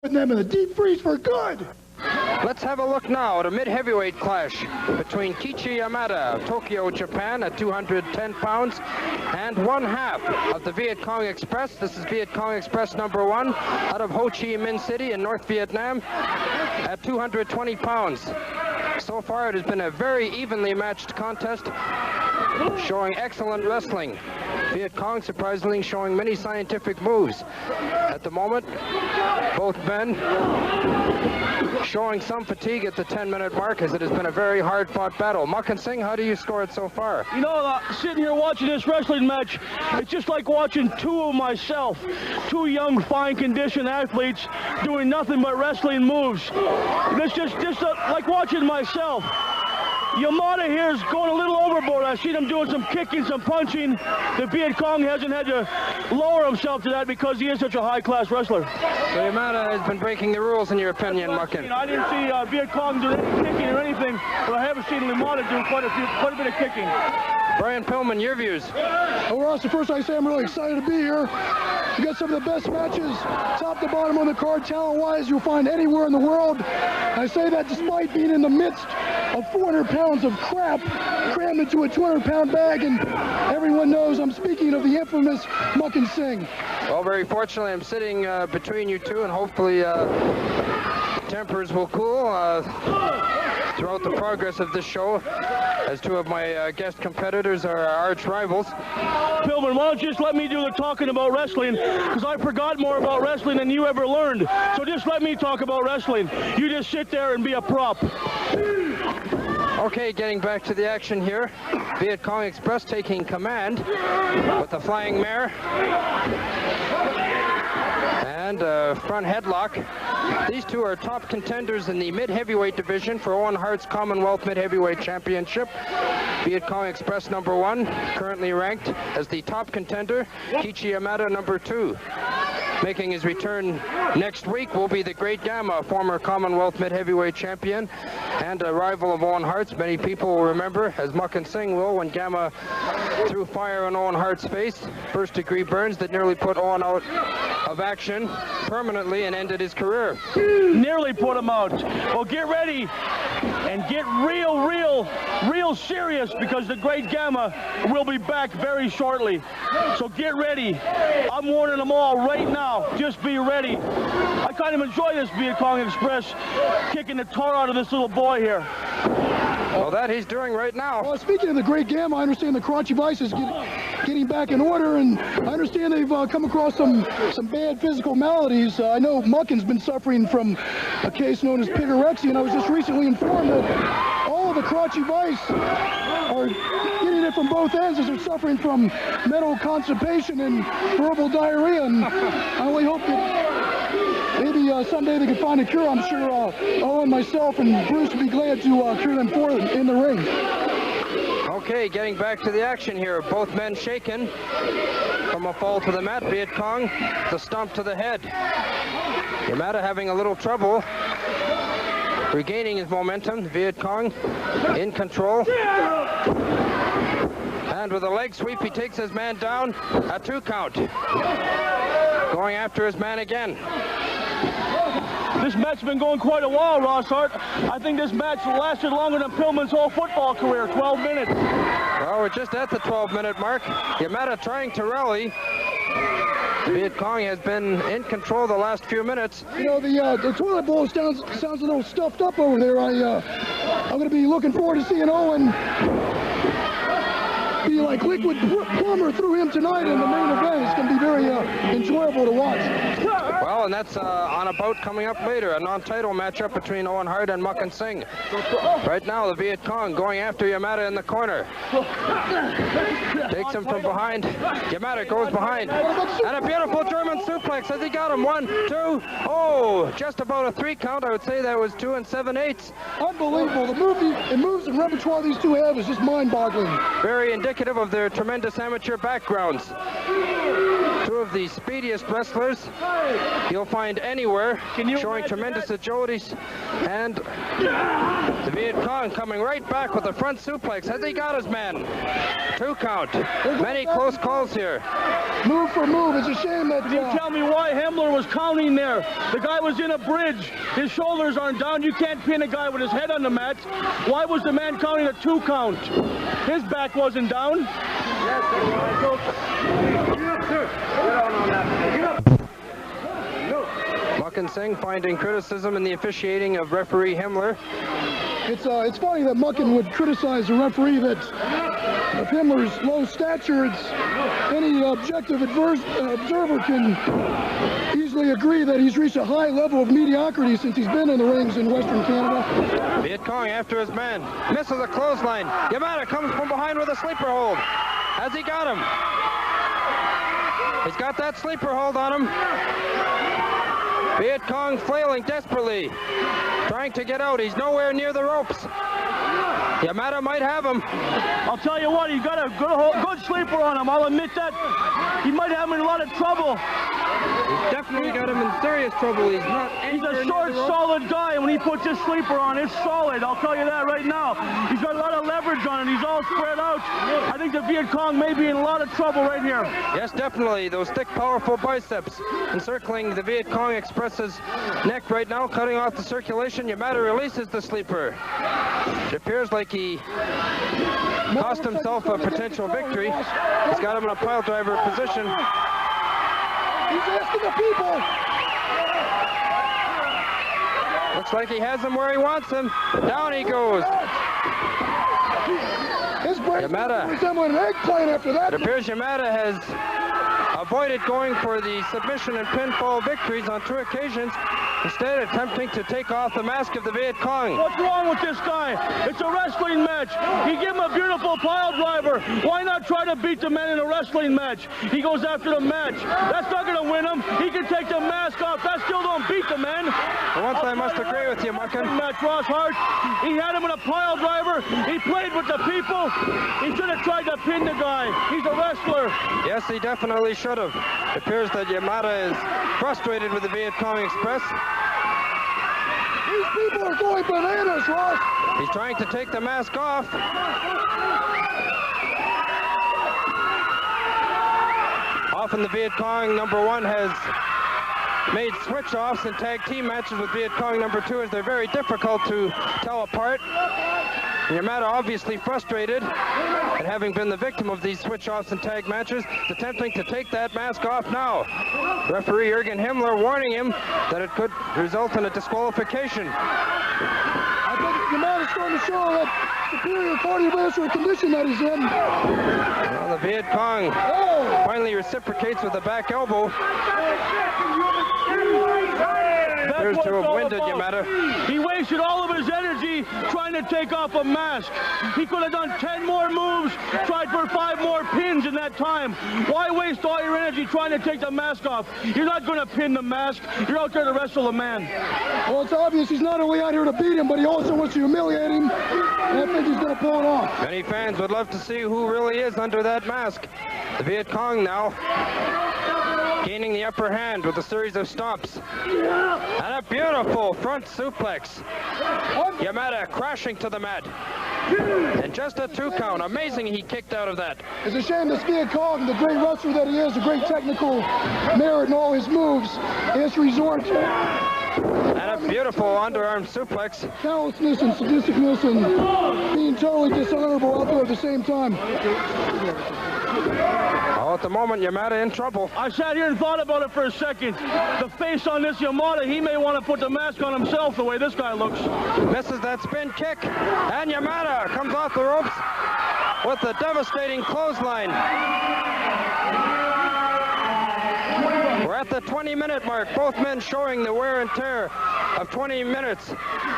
them in the deep freeze for good. Let's have a look now at a mid-heavyweight clash between Kichi Yamada of Tokyo, Japan at 210 pounds and 1/2 of the Viet Cong Express. This is Viet Cong Express number 1 out of Ho Chi Minh City in North Vietnam at 220 pounds. So far it has been a very evenly matched contest, showing excellent wrestling. Viet Cong surprisingly showing many scientific moves. At the moment, both men showing some fatigue at the 10-minute mark, as it has been a very hard-fought battle. Muck and Singh, how do you score it so far? You know, sitting here watching this wrestling match, it's just like watching two of myself. Two young, fine-conditioned athletes doing nothing but wrestling moves. It's just like watching myself. Yamada here is going a little overboard. I've seen him doing some kicking, some punching. The Viet Cong hasn't had to lower himself to that because he is such a high-class wrestler. So Yamada has been breaking the rules, in your opinion, Muckin? I didn't see Viet Cong do any kicking or anything, but I haven't seen Yamada do quite a bit of kicking. Brian Pillman, your views? Well, Ross, the first I say I'm really excited to be here. We got some of the best matches, top to bottom on the card, talent-wise, you'll find anywhere in the world. I say that despite being in the midst of 400 pounds of crap crammed into a 200-pound bag, and everyone knows I'm speaking of the infamous Muck and Singh. Well, very fortunately, I'm sitting between you two, and hopefully tempers will cool throughout the progress of this show, as two of my guest competitors are arch rivals. Pillman, why don't you just let me do the talking about wrestling, because I forgot more about wrestling than you ever learned. So just let me talk about wrestling. You just sit there and be a prop. Okay, getting back to the action here. Viet Cong Express taking command with the flying mare. And front headlock. These two are top contenders in the mid-heavyweight division for Owen Hart's Commonwealth Mid-Heavyweight Championship. Viet Cong Express number 1, currently ranked as the top contender. Kichi Yamada number 2. Making his return next week will be the Great Gamma, former Commonwealth Mid-Heavyweight Champion and a rival of Owen Hart's. Many people will remember, as Muck and Singh will, when Gamma threw fire on Owen Hart's face. First-degree burns that nearly put Owen out of action permanently and ended his career. Nearly put him out. Well, get ready and get real serious, because the Great Gamma will be back very shortly. So get ready. I'm warning them all right now. Just be ready. I kind of enjoy this Viet Cong Express kicking the tar out of this little boy here. Well, that he's doing right now. Well, speaking of the Great Gamma, I understand the crotchy vice is getting back in order, and I understand they've come across some bad physical maladies. I know Muckin's been suffering from a case known as pigorexia, and I was just recently informed that all of the crotchy vice are getting it from both ends, as they're suffering from mental constipation and verbal diarrhea, and I only hope that maybe someday they can find a cure. I'm sure Owen, myself, and Bruce would be glad to cure them for them in the ring. Okay, getting back to the action here. Both men shaken from a fall to the mat. Viet Cong, the stomp to the head. Yamada having a little trouble regaining his momentum. Viet Cong in control. And with a leg sweep, he takes his man down. A 2 count. Going after his man again. This match's been going quite a while, Ross Hart. I think this match lasted longer than Pillman's whole football career, 12 minutes. Well, we're just at the 12-minute mark. Yamada trying to rally. Viet Cong has been in control the last few minutes. You know, the toilet bowl sounds a little stuffed up over there. I'm going to be looking forward to seeing Owen be like liquid plumber through him tonight in the main event. It's going to be very enjoyable to watch. Well, and that's on a bout coming up later, a non-title matchup between Owen Hart and Muck and Singh. Right now, the Viet Cong going after Yamada in the corner. Takes him from behind. Yamada goes behind. And a beautiful German suplex. Has he got him? 1, 2. Oh, just about a 3 count. I would say that was 2 7/8. Unbelievable. The moves and repertoire these two have is just mind-boggling. Very indicative of their tremendous amateur backgrounds. Two of the speediest wrestlers you'll find anywhere, showing tremendous agilities. And the Viet Cong coming right back with a front suplex. Has he got his man? 2 count. Many close calls here. Move for move. It's a shame that... Can you tell me why Himmler was counting there? The guy was in a bridge. His shoulders aren't down. You can't pin a guy with his head on the mat. Why was the man counting a 2 count? His back wasn't down. Mucken Singh finding criticism in the officiating of referee Himmler. It's funny that Mucken would criticize a referee that of Himmler's low stature. Any objective observer can easily agree that he's reached a high level of mediocrity since he's been in the rings in Western Canada. Viet Cong after his man, misses a clothesline. Yamada comes from behind with a sleeper hold. Has he got him? He's got that sleeper hold on him. Viet Cong flailing desperately, trying to get out. He's nowhere near the ropes. Yamada might have him. I'll tell you what, he got a good sleeper on him. I'll admit that. He might have him in a lot of trouble. He's definitely got him in serious trouble. He's a short, solid guy, and when he puts his sleeper on, it's solid. I'll tell you that right now. He's got a lot of leverage on it. He's all spread out. I think the Viet Cong may be in a lot of trouble right here. Yes, definitely. Those thick, powerful biceps encircling the Viet Cong Express's neck right now, cutting off the circulation. Yamada releases the sleeper. It appears like he cost himself a potential victory. He's got him in a pile driver position. He's asking the people. Looks like he has him where he wants him. Down he goes. His brain Yamada. resembling an eggplant after that. It appears Yamada has avoided going for the submission and pinfall victories on 2 occasions, instead attempting to take off the mask of the Viet Cong. What's wrong with this guy? It's a wrestling match. He gave him a beautiful pile driver. Why not try to beat the man in a wrestling match? He goes after the match. That's not going to win him. He can take the mask off. That still don't beat the man. For once, I must agree with you, Mucken. Match Ross Hart. He had him in a pile driver. He played with the people. He should have tried to pin the guy. He's a wrestler. Yes, he definitely should have. It appears that Yamada is frustrated with the Viet Cong Express. These people are going bananas, Ross. He's trying to take the mask off. Often the Viet Cong #1 has made switch-offs in tag team matches with Viet Cong #2, as they're very difficult to tell apart. Yamada, obviously frustrated, and having been the victim of these switch-offs in tag matches, is attempting to take that mask off now. Referee Jürgen Himmler warning him that it could result in a disqualification. I think Yamada's starting to show that superior cardiovascular condition that he's in. Well, the Viet Cong finally reciprocates with a back elbow. Appears to have winded Yamada. He wasted all of his energy trying to take off a mask. He could have done 10 more moves, tried for 5 more pins in that time. Why waste all your energy trying to take the mask off? You're not going to pin the mask. You're out there to wrestle a man. Well, it's obvious he's not only out here to beat him, but he also wants to humiliate him. And I think he's going to pull it off. Many fans would love to see who really is under that mask. The Viet Cong now gaining the upper hand with a series of stomps. And a beautiful front suplex. Yamada crashing to the mat. And just a 2 count. Amazing he kicked out of that. It's a shame this Viet Cong, the great wrestler that he is, the great technical merit in all his moves, has to resort and a beautiful underarm suplex. Callousness and sadisticness and being totally dishonorable out there at the same time. Well, at the moment, Yamada in trouble. I sat here and thought about it for a second. The face on this Yamada, he may want to put the mask on himself the way this guy looks. Misses that spin kick, and Yamada comes off the ropes with a devastating clothesline. We're at the 20-minute mark, both men showing the wear and tear of 20 minutes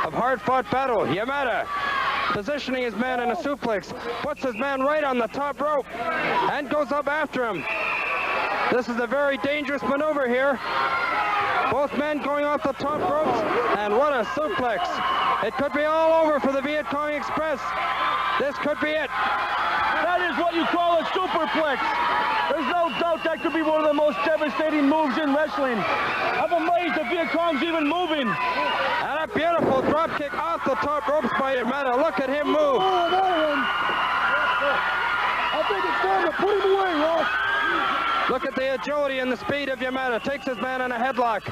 of hard-fought battle. Yamada positioning his man in a suplex, puts his man right on the top rope, and goes up after him. This is a very dangerous maneuver here. Both men going off the top ropes, and what a suplex. It could be all over for the Viet Cong Express. This could be it. That is what you call a superplex. There's no doubt thought that could be one of the most devastating moves in wrestling. I'm amazed that Viet Cong's even moving. And a beautiful drop kick off the top ropes by Yamada. Look at him move. Oh, that one. I think it's time to put him away, Ross. Look at the agility and the speed of Yamada. Takes his man in a headlock.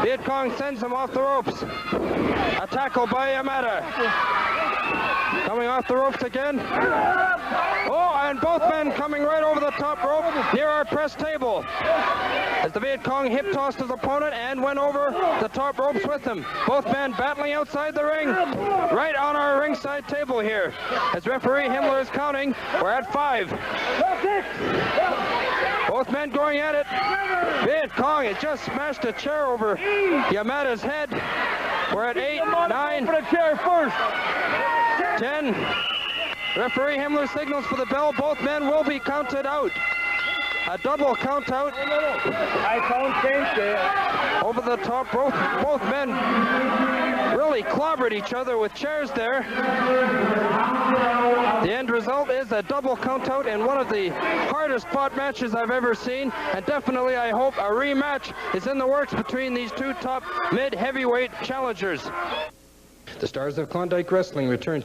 Viet Cong sends him off the ropes. A tackle by Yamada. Coming off the ropes again. Oh, and both men coming right over the top rope near our press table. As the Viet Cong hip tossed his opponent and went over the top ropes with him. Both men battling outside the ring, right on our ringside table here. As referee Himmler is counting, we're at 5. Both men going at it. Viet Cong has just smashed a chair over Yamada's head. We're at 8, 9, For the chair first. 10. Referee Himmler signals for the bell. Both men will be counted out. A double count out. I count change Over the top rope. Both men really clobbered each other with chairs there. The end result is a double count out in one of the hardest fought matches I've ever seen, and definitely I hope a rematch is in the works between these two top mid-heavyweight challengers. The stars of Klondike Wrestling return